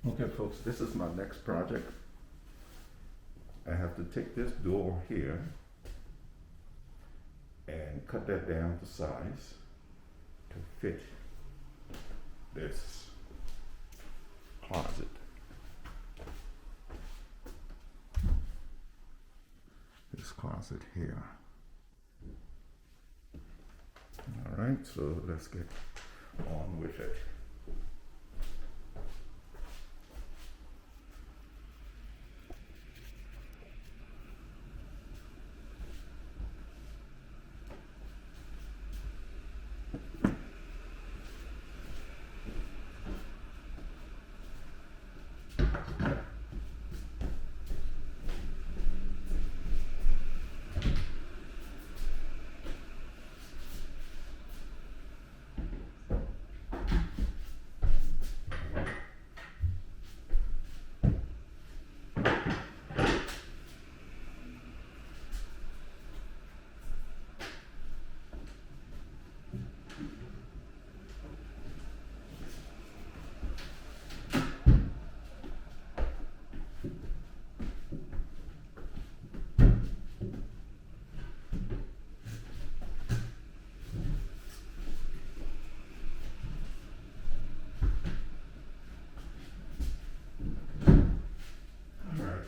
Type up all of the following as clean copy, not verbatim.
Okay, folks, this is my next project. I have to take this door here and cut that down to size to fit this closet. This closet here. All right, so let's get on with it.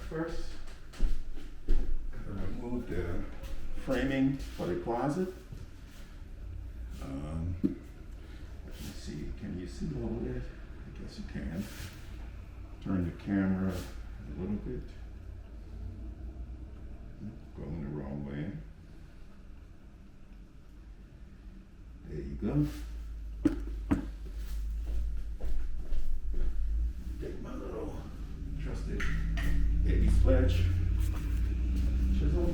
First, remove the framing for the closet. Let me see, can you see all of that? I guess you can. Turn the camera a little bit. Going the wrong way. There you go. Take my little trusted baby sledge chisel.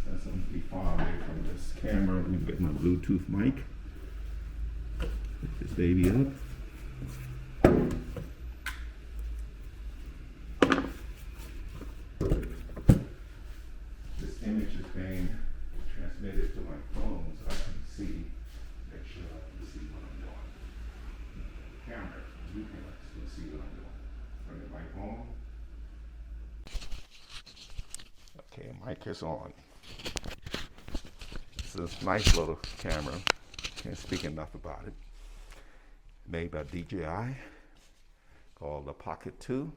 Since I'm be far away from this camera, let me get my Bluetooth mic. Pick this baby up. This image is being transmitted to my phone so I can see, make sure I can see what I'm doing. Camera, you can still see what I'm doing. Bring the mic on. Okay, mic is on. This is a nice little camera. Can't speak enough about it. Made by DJI, called the Pocket 2.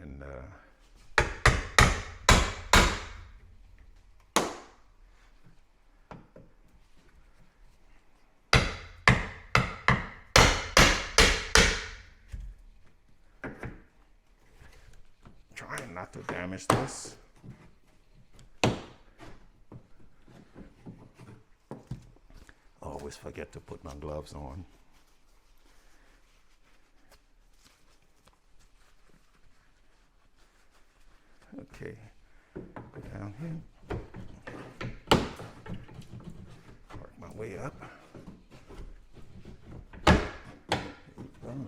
And trying not to damage this. Always forget to put my gloves on. Okay, go down here. Work my way up. There you go.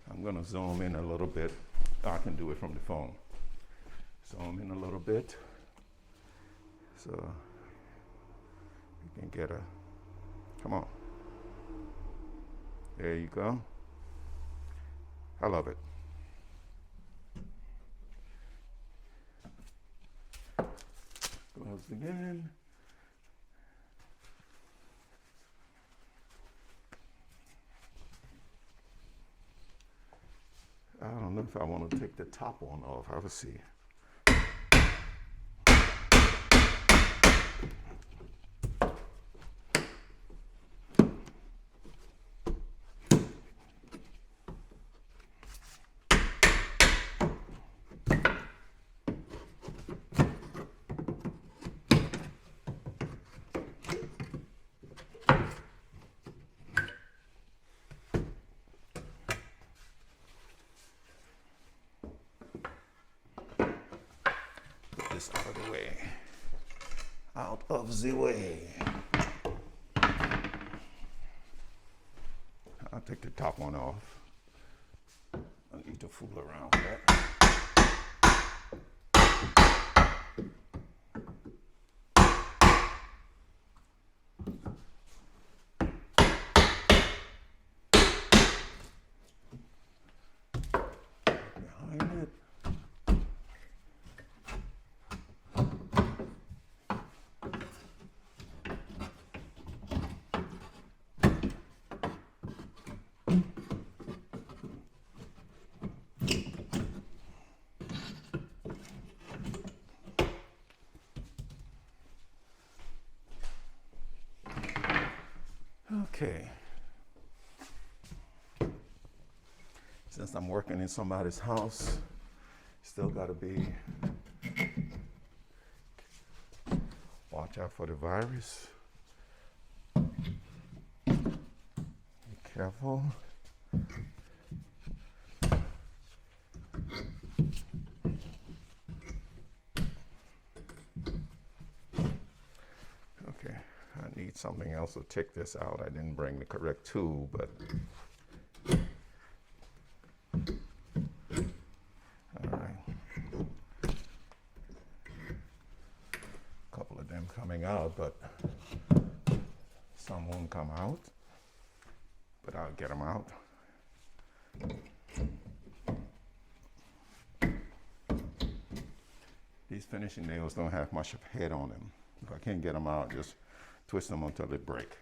I'm going to zoom in a little bit. I can do it from the phone. Zoom in a little bit so you can get a, come on. There you go. I love it. Close again. I don't know if I want to take the top one off. I will see. Out of the way. out of the way. I'll take the top one off. I need to fool around with that. Behind it. Okay. Since I'm working in somebody's house, still gotta be watch out for the virus. Be careful. Okay, I need something else to take this out. I didn't bring the correct tool, but all right. A couple of them coming out, but some won't come out. But I'll get them out. These finishing nails don't have much of head on them. If I can't get them out, just twist them until they break.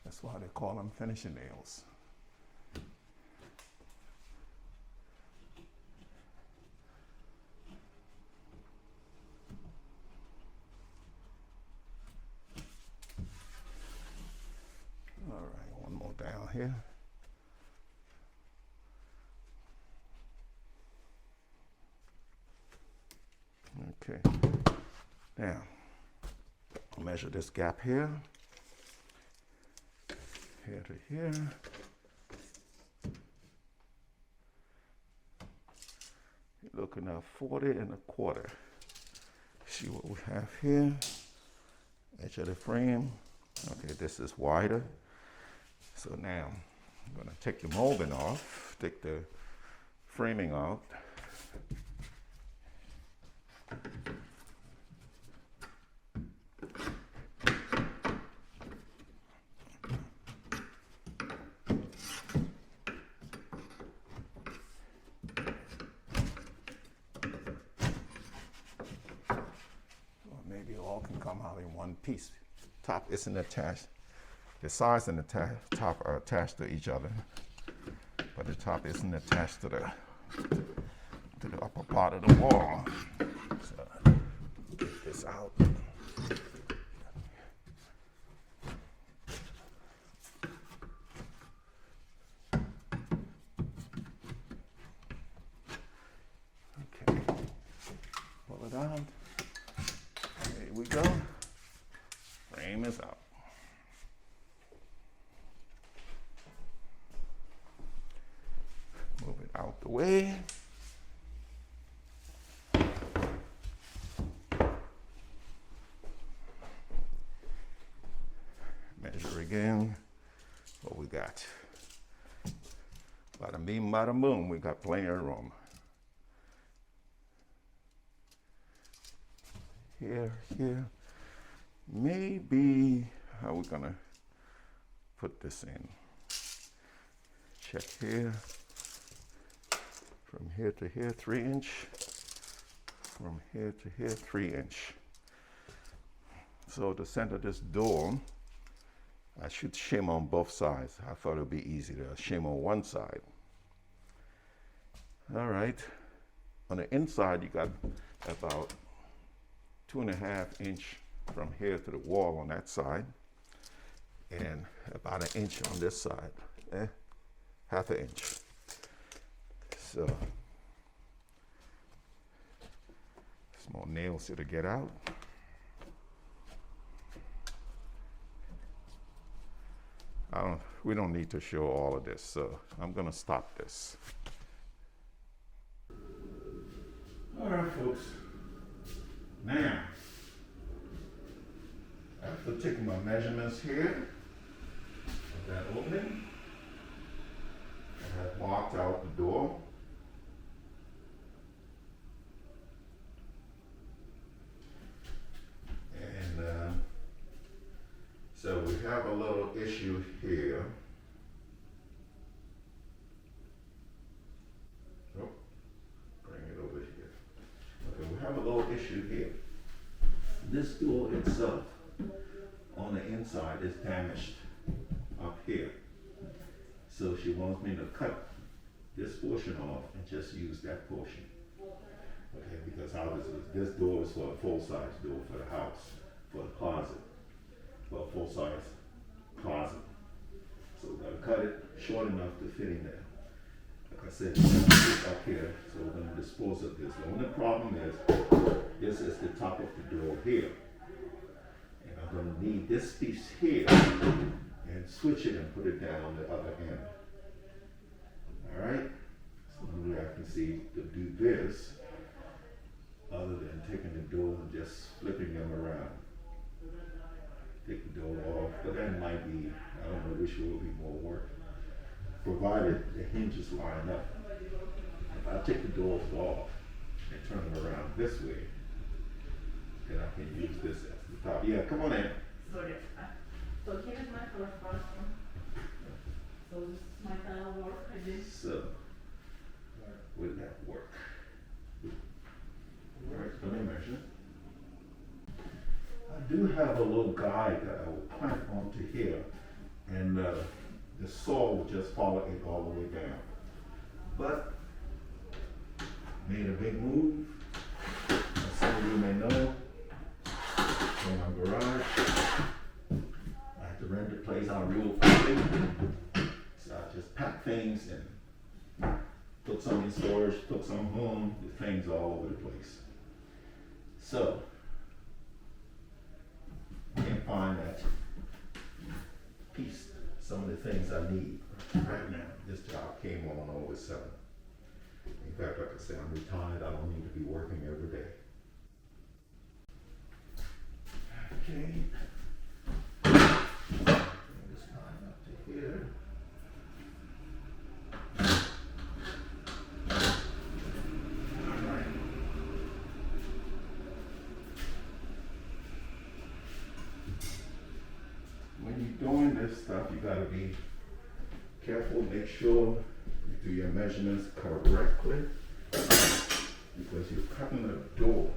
That's why they call them finishing nails. All right, one more down here. Okay, now I'll measure this gap here, here to here. You're looking at 40 1/4. See what we have here, edge of the frame. Okay, this is wider. So now I'm gonna take the molding off, take the framing out. Maybe it all can come out in one piece. Top isn't attached. The sides and the top are attached to each other, but the top isn't attached to the upper part of the wall. So get this out. Okay, pull it out. There we go. Frame is out. Move it out the way. Measure again what we got. Bada bing, bada boom, we got plenty of room. Here, here. Maybe, how are we gonna put this in? Check here. From here to here, 3 inch. From here to here, 3 inch. So to center this door, I should shim on both sides. I thought it would be easy to shim on one side. All right. On the inside, you got about 2.5 inch from here to the wall on that side, and about 1 inch on this side, 1/2 inch. So, small nails here to get out. We don't need to show all of this, so I'm gonna stop this. right, folks. Now, after taking my measurements here of that opening, I have marked out the door. And so we have a little issue here. Oh, bring it over here. Okay, we have a little issue here. This door itself on the inside is damaged up here. So she wants me to cut this portion off and just use that portion. Okay, because obviously this door is for a full-size door for the house, for the closet, for a full-size closet. So we're gonna cut it short enough to fit in there. Like I said, it's gonna fit up here, so we're gonna dispose of this. The only problem is, this is the top of the door here. And I'm gonna need this piece here and switch it and put it down on the other end. All right, so maybe I can see to do this other than taking the door and just flipping them around. Take the door off, but that might be, I don't know which will be more work, provided the hinges line up. If I take the doors off and turn them around this way, then I can use this as the top. Yeah, come on in. Sorry. So here's my first bathroom. So this is my tile work I did. So, will that work? All right, let me measure. I do have a little guide that I will clamp onto here, and the saw will just follow it all the way down. But, made a big move, as some of you may know, in my garage. I had to rent the place out real quickly, so I just packed things and took some in storage, took some home, with things all over the place. So, can't find that piece, some of the things I need right now. This job came on over 7. In fact, like I said, I'm retired, I don't need to be working every day. Okay. Bring this line up to here. When you're doing this stuff, you gotta be careful, make sure you do your measurements correctly, because you're cutting a door.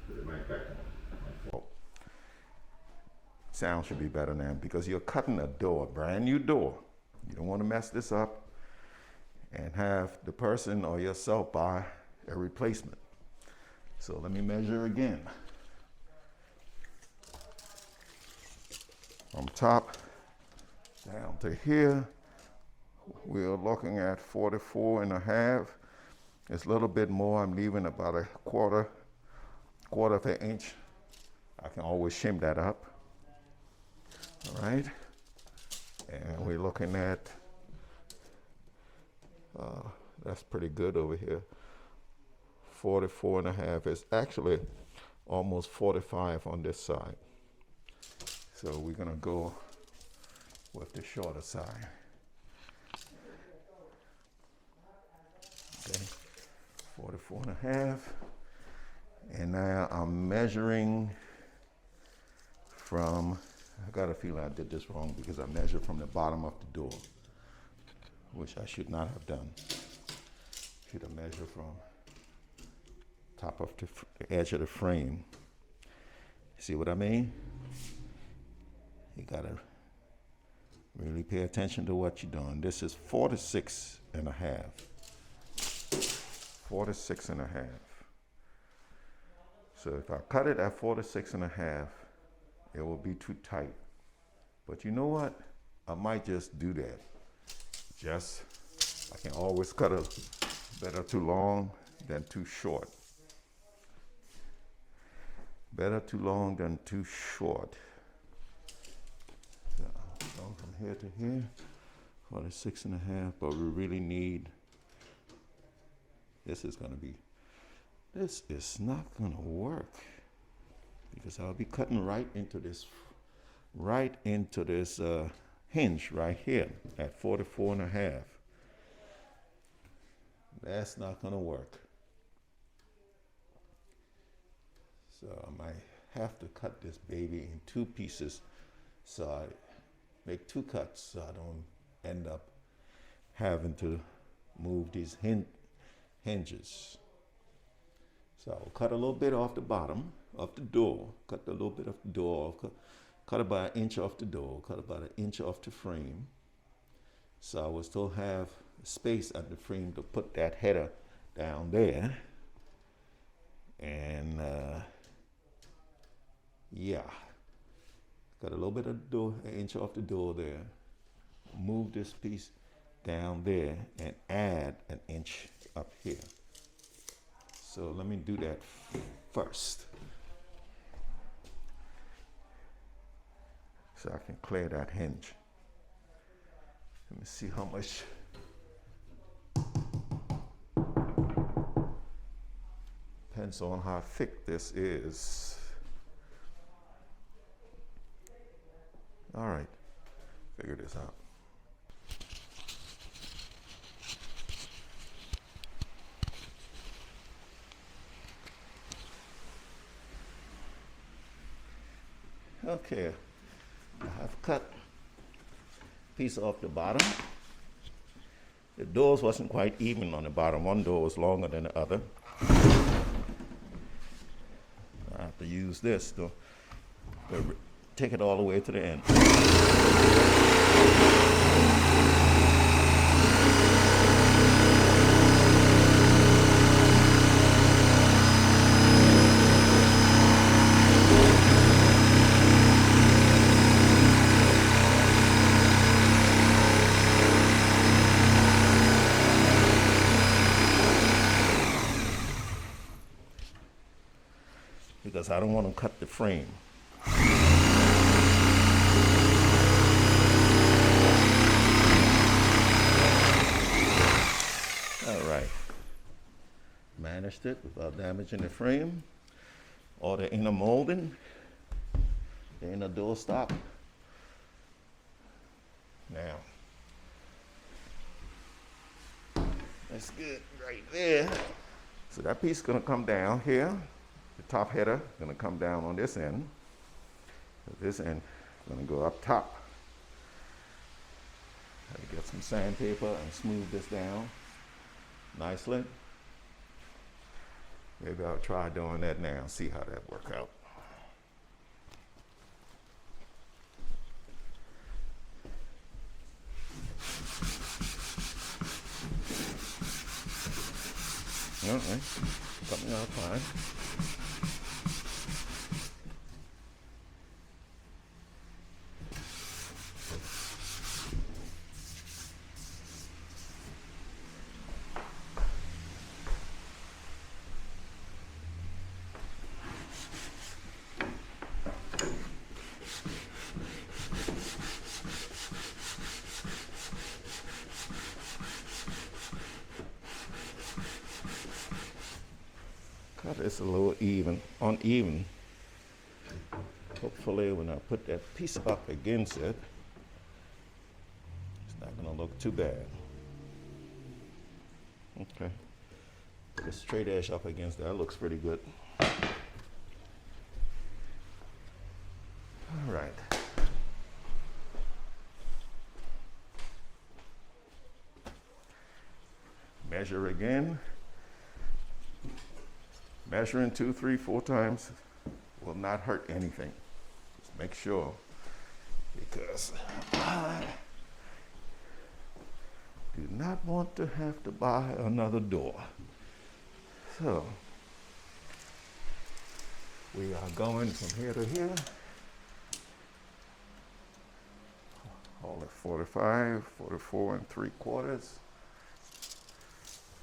Put it right back on. Sound should be better now, because you're cutting a door, a brand new door. You don't want to mess this up and have the person or yourself buy a replacement. So let me measure again. From top down to here, we're looking at 44.5. It's a little bit more. I'm leaving about a quarter of an inch. I can always shim that up. All right, and we're looking at, that's pretty good over here. 44.5. It's actually almost 45 on this side. So we're gonna go with the shorter side. Okay, 44.5. And now I'm measuring from, I got a feeling I did this wrong because I measured from the bottom of the door, which I should not have done. Should have measured from top of the edge of the frame. See what I mean? You gotta really pay attention to what you're doing. This is 46.5. 46.5. So if I cut it at 46.5, it will be too tight. But you know what? I might just do that. I can always cut it better too long than too short. Better too long than too short. So I'll go from here to here, 46.5, but we really need, this is gonna be This is not gonna work because I'll be cutting right into this hinge right here at 44.5. That's not gonna work. So I might have to cut this baby in 2 pieces. So I make 2 cuts so I don't end up having to move these hinges. So I'll cut a little bit off the bottom of the door, cut a little bit of the door off, cut about 1 inch off the door, cut about 1 inch off the frame. So I will still have space at the frame to put that header down there. And yeah, got a little bit of the door, 1 inch off the door there. Move this piece down there and add 1 inch up here. So let me do that first, so I can clear that hinge. Let me see how much. Depends on how thick this is. All right, figure this out. Okay, I have cut a piece off the bottom. The doors wasn't quite even on the bottom. One door was longer than the other. I have to use this to take it all the way to the end. Because I don't want to cut the frame. All right. Managed it without damaging the frame or the inner molding, the inner door stop. Now, that's good right there. So that piece is going to come down here. The top header is going to come down on this end. This end is going to go up top. I have to get some sandpaper and smooth this down nicely. Maybe I'll try doing that now, see how that works out. All right, something else fine. Cut this a little uneven. Hopefully when I put that piece up against it, it's not gonna look too bad. Okay, put a straight edge up against that, looks pretty good. All right. Measure again. Measuring 2, 3, 4 times will not hurt anything. Just make sure, because I do not want to have to buy another door. So we are going from here to here. All at 45, 44 3/4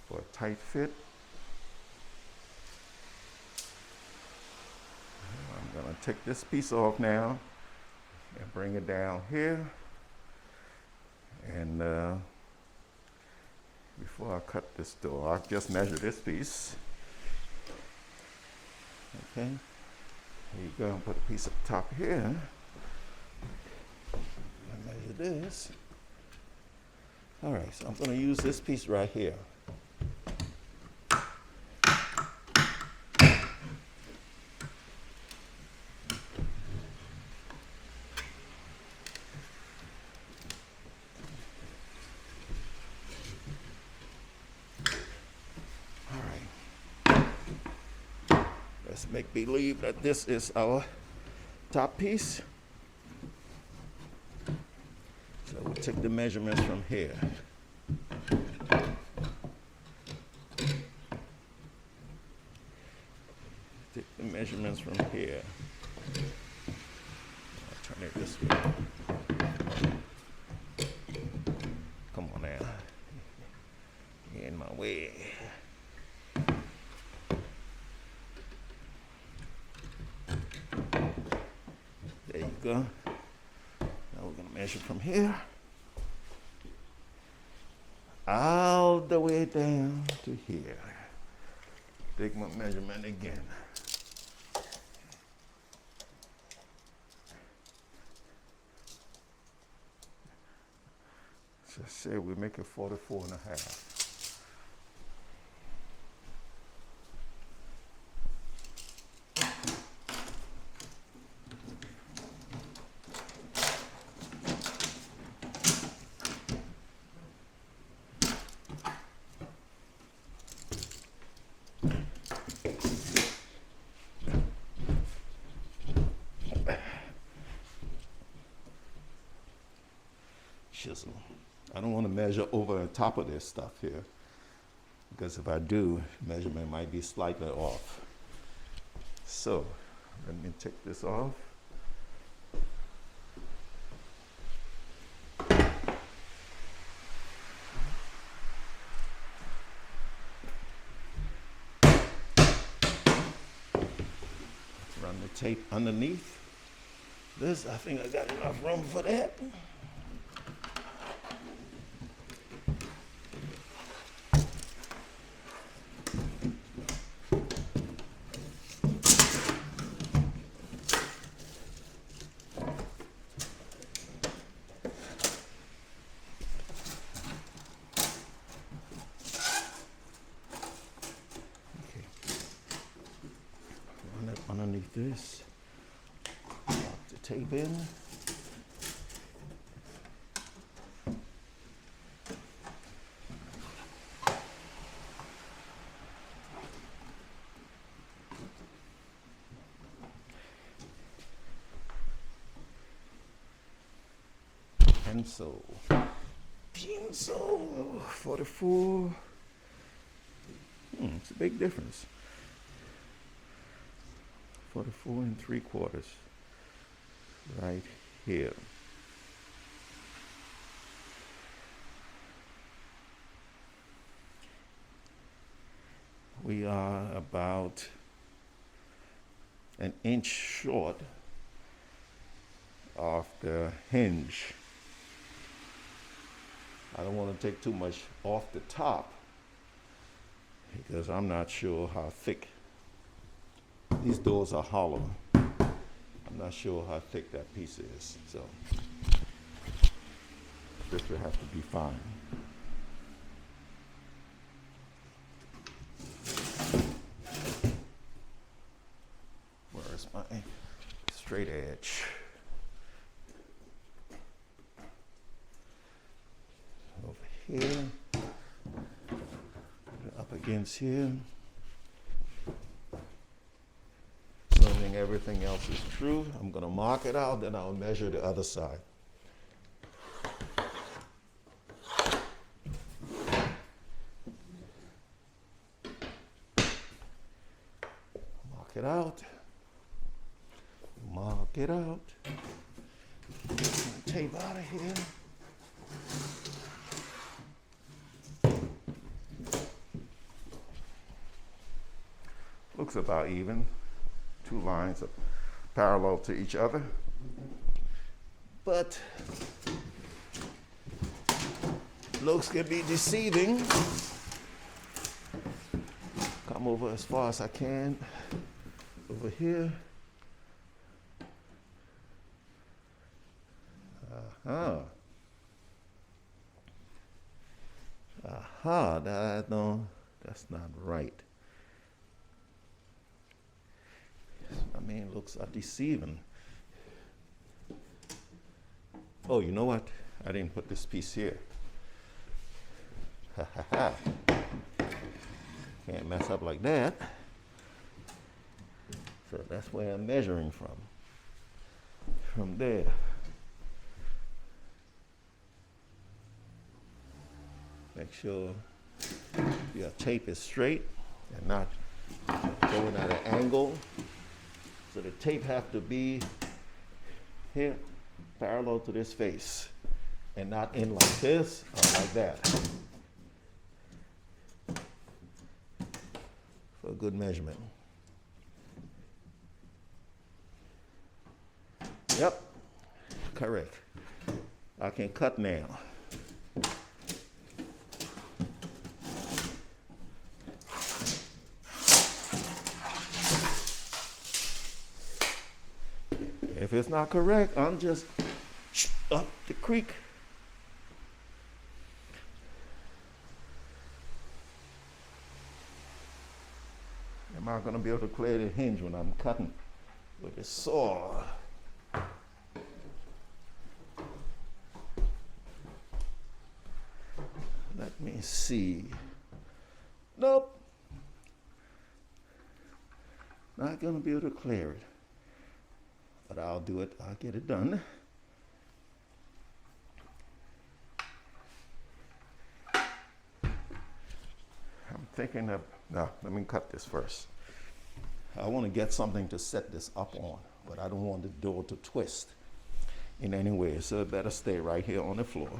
for a tight fit. I'm going to take this piece off now and bring it down here. And before I cut this door, I'll just measure this piece. Okay, here you go. Put a piece up top here. I measure this. All right, so I'm going to use this piece right here. Let's make believe that this is our top piece. So we'll take the measurements from here. Take the measurements from here. I'll turn it this way. Come on now. You're in my way. There you go. Now we're going to measure from here all the way down to here. Take my measurement again. So say we make it 44 and a half. Chisel. I don't want to measure over the top of this stuff here, because if I do, measurement might be slightly off. So let me take this off. Run the tape underneath this. I think I got enough room for that. Underneath this, pop the tape in. Pencil, 44. It's a big difference. 44 3/4 right here. We are about an inch short of the hinge. I don't want to take too much off the top because I'm not sure how thick. These doors are hollow. I'm not sure how thick that piece is, so this will have to be fine. Where's my straight edge? Over here, up against here. Assuming everything else is true, I'm going to mark it out, then I'll measure the other side. Mark it out. Mark it out. Get my tape out of here. Looks about even. Two lines are parallel to each other. But looks can be deceiving. Come over as far as I can. over here. That's not right. I mean, it looks deceiving. Oh, you know what? I didn't put this piece here. Ha ha ha. Can't mess up like that. So that's where I'm measuring from. From there. Make sure your tape is straight and not going at an angle. So the tape have to be here, parallel to this face, and not in like this or like that. For a good measurement. Yep, correct. I can cut now. If it's not correct, I'm just up the creek. Am I going to be able to clear the hinge when I'm cutting with a saw? Let me see. Nope. Not going to be able to clear it. But I'll do it. I'll get it done. I'm thinking of, no, let me cut this first. I want to get something to set this up on, but I don't want the door to twist in any way, so it better stay right here on the floor.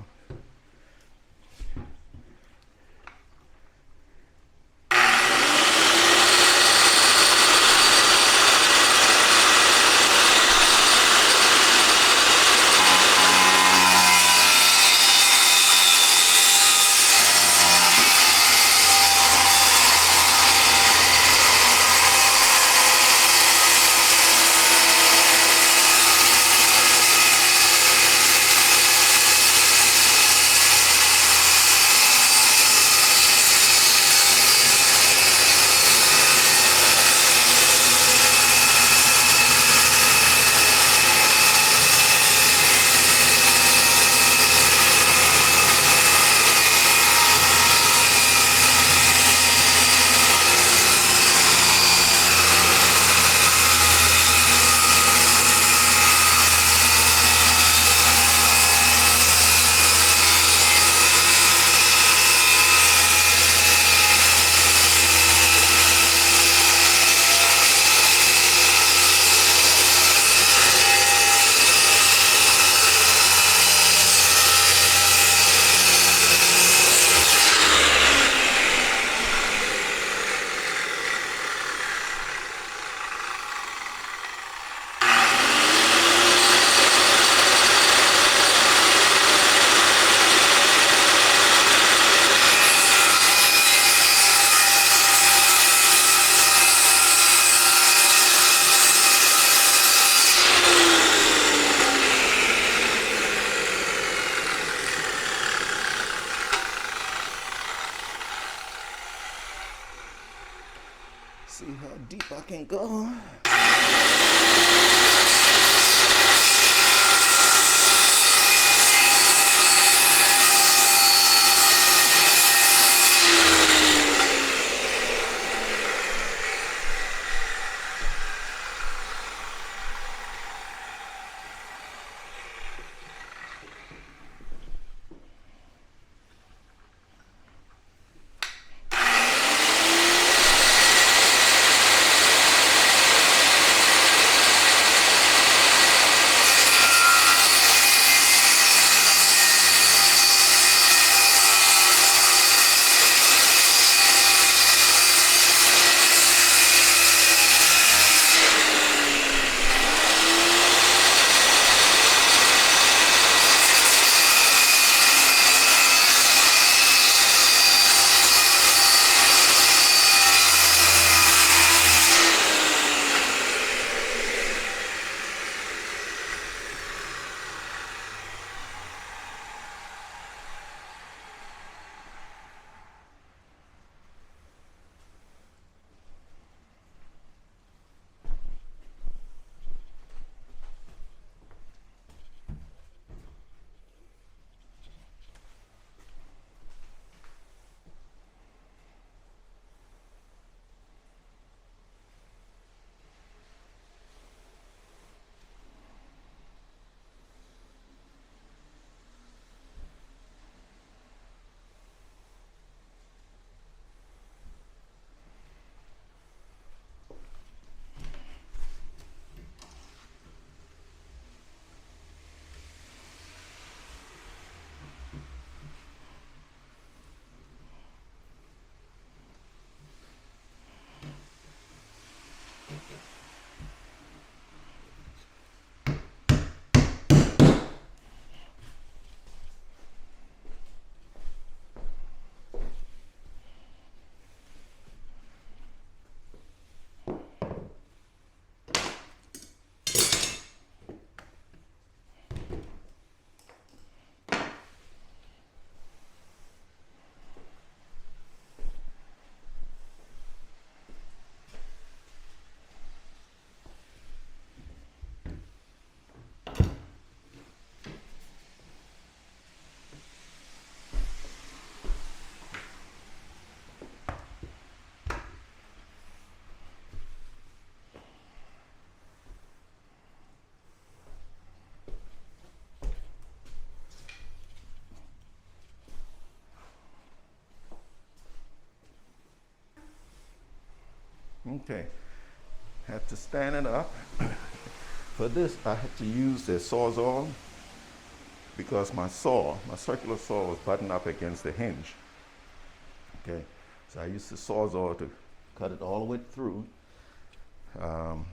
See how deep I can go. Okay, had to stand it up. For this, I had to use the Sawzall because my circular saw was buttoned up against the hinge. Okay, so I used the Sawzall to cut it all the way through. I'm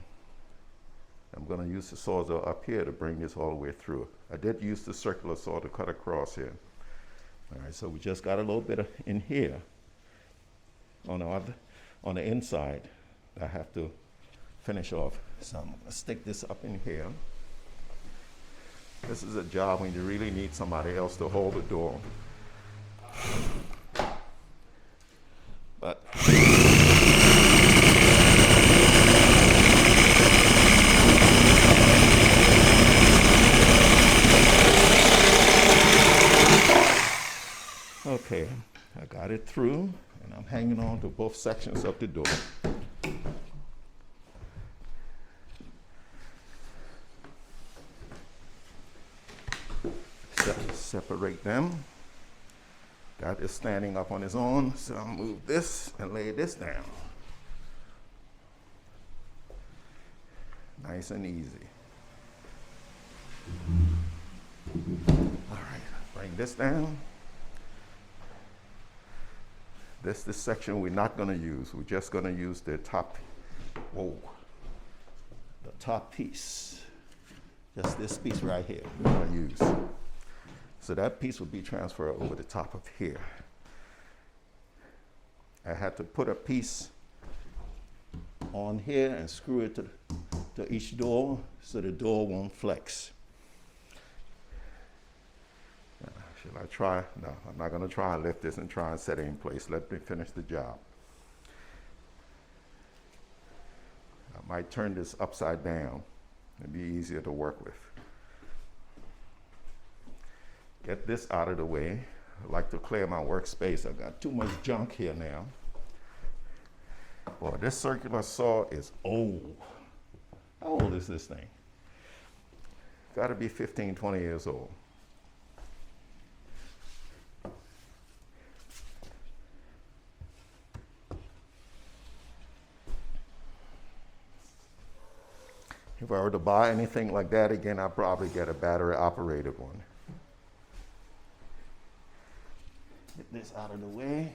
going to use the Sawzall up here to bring this all the way through. I did use the circular saw to cut across here. All right, so we just got a little bit in here on the inside. I have to finish off. So I'm going to stick this up in here. This is a job when you really need somebody else to hold the door. But okay, I got it through, and I'm hanging on to both sections of the door. Separate them. Got this standing up on its own, so I'll move this and lay this down. Nice and easy. All right, bring this down. This is the section we're not going to use. We're just going to use the top, the top piece. Just this piece right here we're going to use. So that piece will be transferred over the top of here. I had to put a piece on here and screw it to each door so the door won't flex. Shall I try? No, I'm not going to try and lift this and try and set it in place. Let me finish the job. I might turn this upside down. It'd be easier to work with. Get this out of the way. I like to clear my workspace. I've got too much junk here now. Boy, this circular saw is old. How old is this thing? Got to be 15, 20 years old. If I were to buy anything like that again, I'd probably get a battery operated one. Get this out of the way.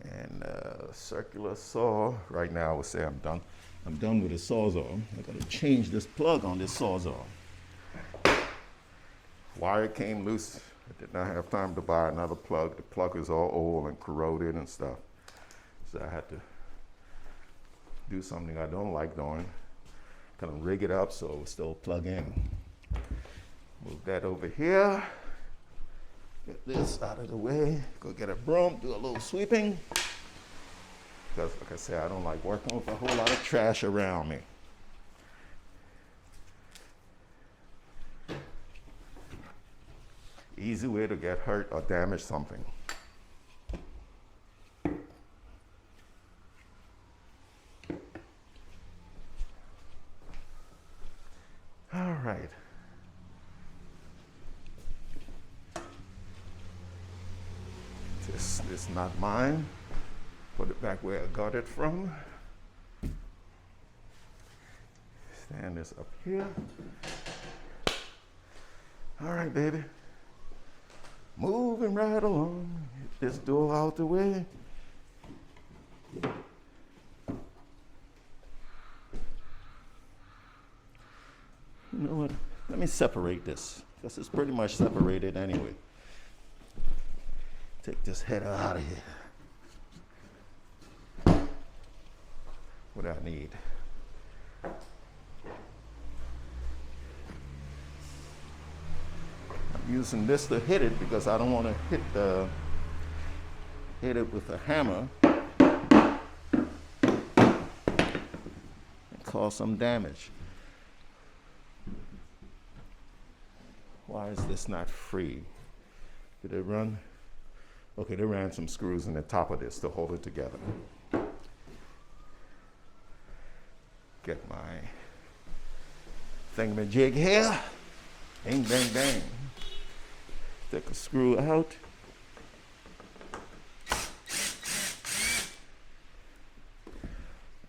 And circular saw, right now I would say I'm done with the Sawzall. I gotta change this plug on this Sawzall. Wire came loose. I did not have time to buy another plug. The plug is all old and corroded and stuff. So I had to do something I don't like doing. Kind of rig it up so it will still plug in. Move that over here. Get this out of the way. Go get a broom, do a little sweeping. Because like I said, I don't like working with a whole lot of trash around me. Easy way to get hurt or damage something. All right. This is not mine. Put it back where I got it from. Stand this up here. All right, baby. Moving right along. Get this door out the way. You know what? Let me separate this, because it's pretty much separated anyway. Take this header out of here. What do I need? I'm using this to hit it because I don't want to hit it with a hammer and cause some damage. Why is this not free? Did it run? Okay, they ran some screws in the top of this to hold it together. Get my thingamajig here. Bang, bang, bang. Take a screw out.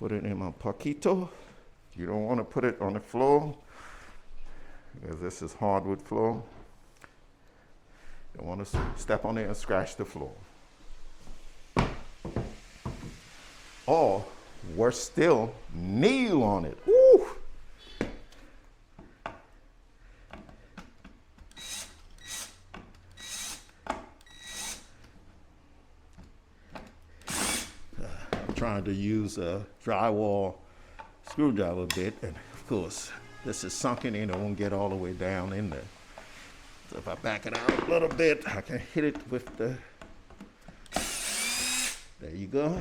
put it in my poquito. You don't want to put it on the floor because this is hardwood floor. You don't want to step on it and scratch the floor. Or, worse still, kneel on it. Woo! I'm trying to use a drywall screwdriver bit, and of course, this is sunken in, it won't get all the way down in there. So if I back it out a little bit, I can hit it with the, there you go.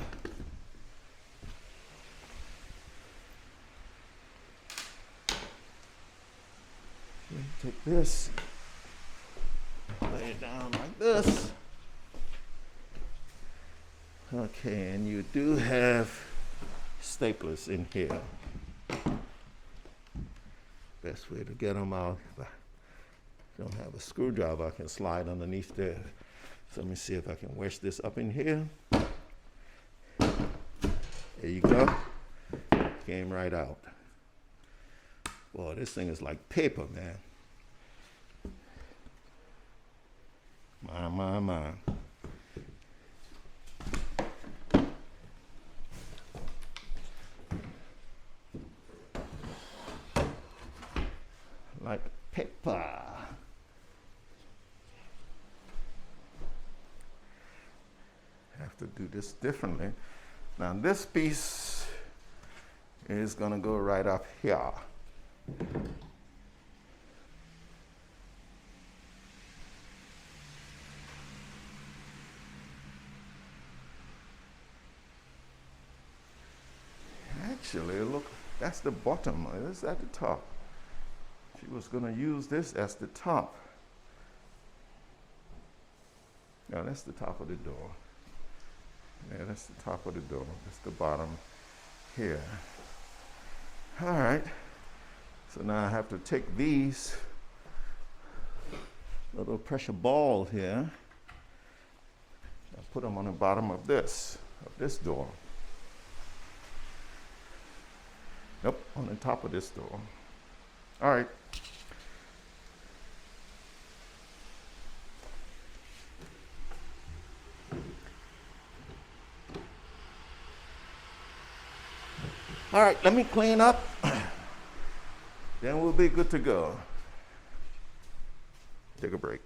Take this, lay it down like this. Okay, and you do have staplers in here. Best way to get them out. If I don't have a screwdriver, I can slide underneath there. So let me see if I can wedge this up in here. There you go. Came right out. Boy, this thing is like paper, man. My. Like paper. Have to do this differently. Now this piece is gonna go right up here. Actually, look, that's the bottom. This is at the top. She was going to use this as the top. No, that's the top of the door. Yeah, that's the top of the door. That's the bottom here. All right. So now I have to take these little pressure balls here. I put them on the bottom of this door. Nope, on the top of this door. All right. All right, let me clean up. Then we'll be good to go. Take a break.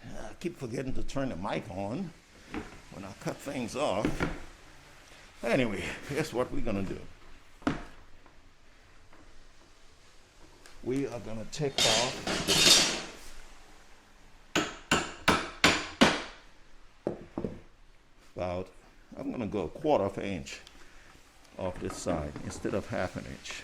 I keep forgetting to turn the mic on when I cut things off. Anyway, here's what we're gonna do. We are gonna take off about, I'm gonna go 1/4 of an inch off this side instead of 1/2 inch.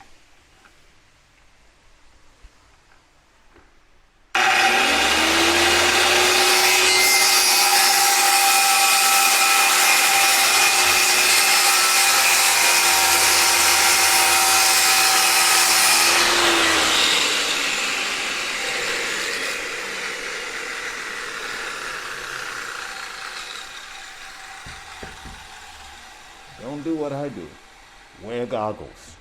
Don't do what I do. Wear goggles.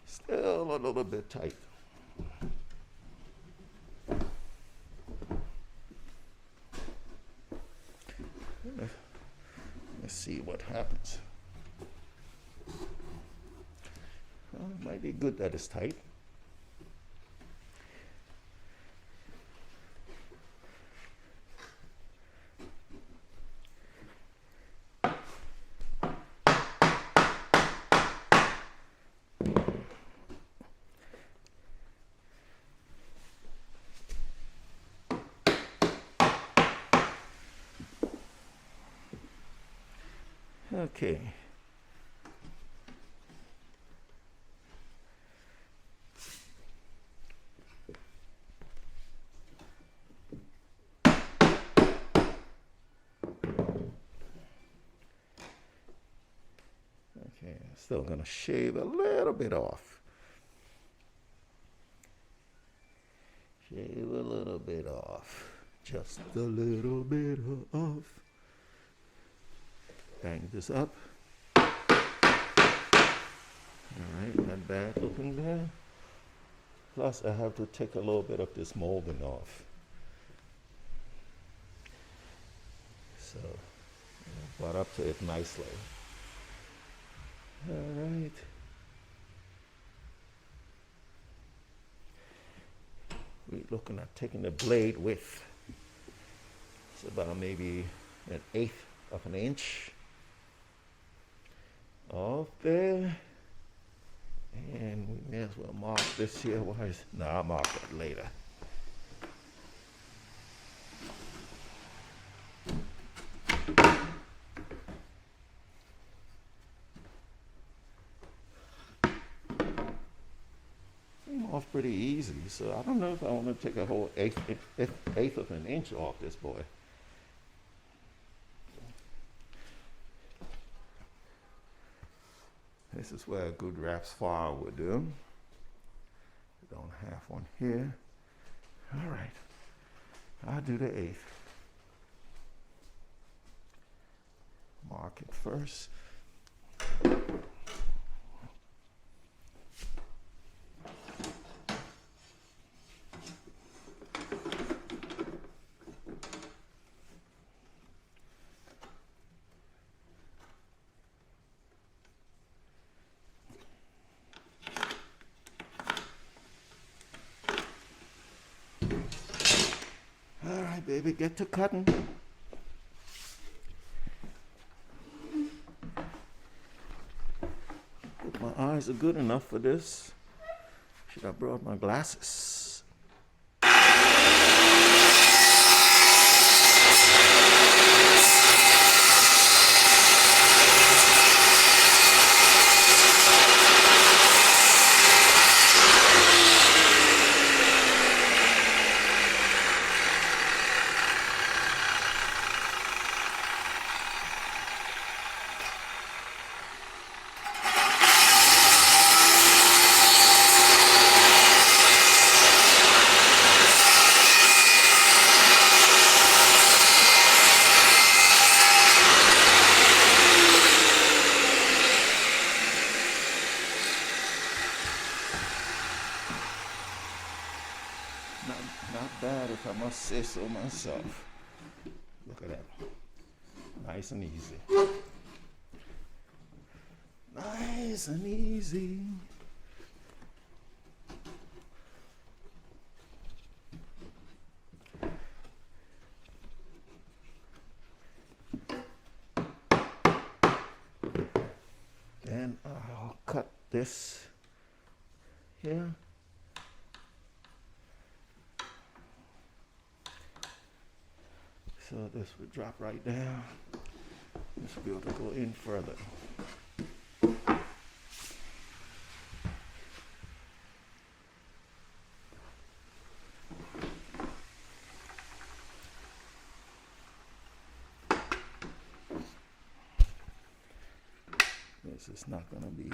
Still a little bit tight. Let's see what happens. Well, it might be good that it's tight. Okay. still gonna shave a little bit off. Shave a little bit off. Just a little bit off. Bang this up. Alright, not bad looking there. Plus I have to take a little bit of this molding off. So, butt up to it nicely. Alright. We're looking at taking the blade width. It's about maybe 1/8 of an inch off there. And we may as well mark this here. Why is, no, I'll mark that later. Came off pretty easy, so I don't know if I want to take a whole eighth of an inch off this boy. This is where a good wraps file would do. We don't have one here. All right, I'll do the 1/8. Mark it first. Baby, get to cutting. Hope my eyes are good enough for this. Should have brought my glasses. Not bad, if I must say so myself. Look at that. Nice and easy. Nice and easy. Then I'll cut this here. So this would drop right down. This will be able to go in further. This is not going to be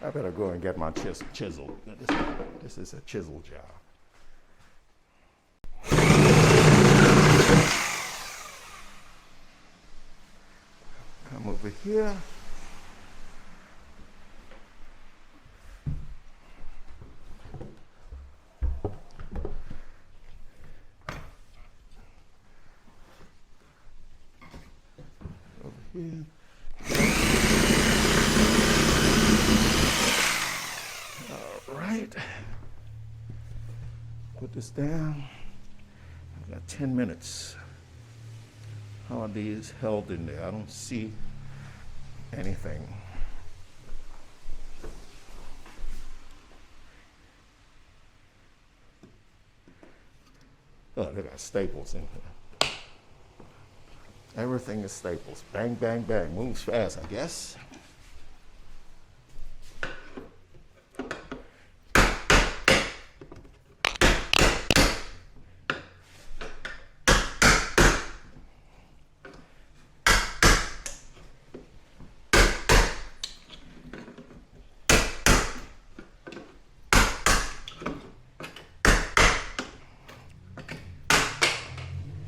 I better go and get my chisel. This is a chisel job. Come over here. Over here. Put this down. I've got 10 minutes. How are these held in there? I don't see anything. Oh, they got staples in here. Everything is staples. Bang, bang, bang. Moves fast, I guess.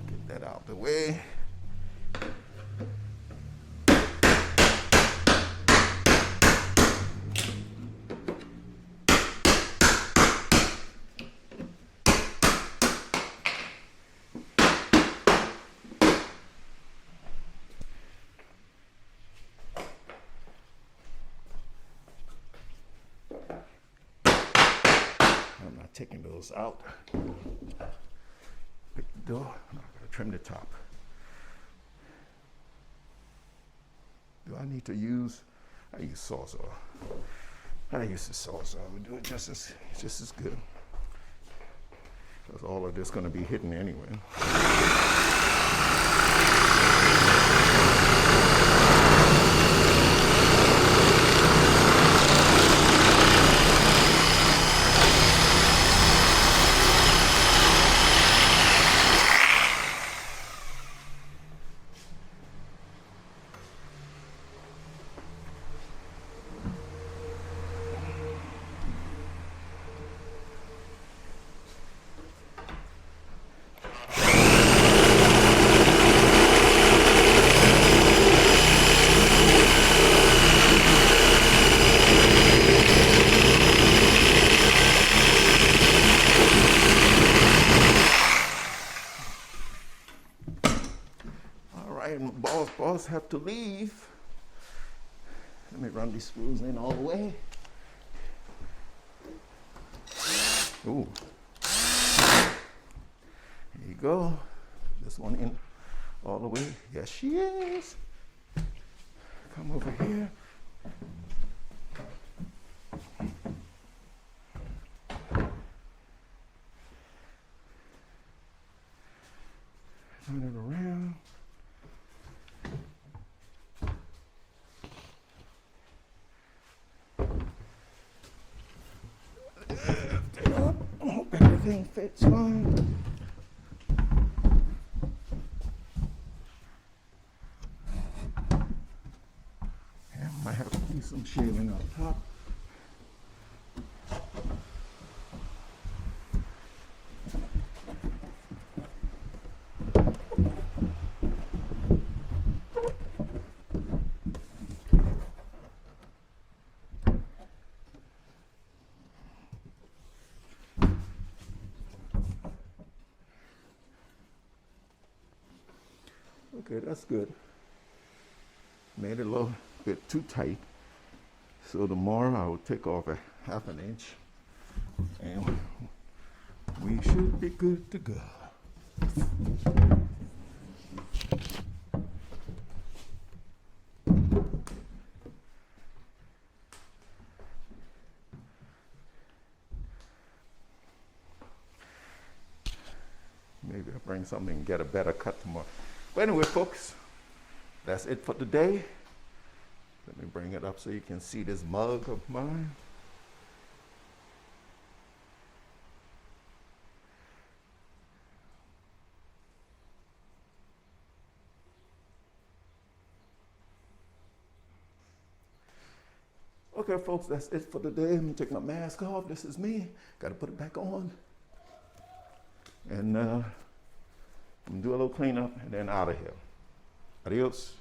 Get that out the way. I'm not taking those out. Pick the door. I'm gonna trim the top. Do I need to use? I use Sawzall. I use the Sawzall. We do it just as good. Because all of this gonna be hidden anyway. And boss have to leave. Let me run these screws in all the way. Ooh. There you go. This one in all the way. Yes, she is. Come over here. Turn it around. Hope everything fits fine. Yeah, might have to do some shaving up top. Okay, that's good. Made it a little bit too tight. So tomorrow I will take off a ½ inch and we should be good to go. Maybe I'll bring something and get a better cut tomorrow. But anyway, folks, that's it for today. Let me bring it up so you can see this mug of mine. Okay, folks, that's it for today. I'm gonna take my mask off. This is me. Got to put it back on. And I'm gonna do a little cleanup and then out of here. Adios.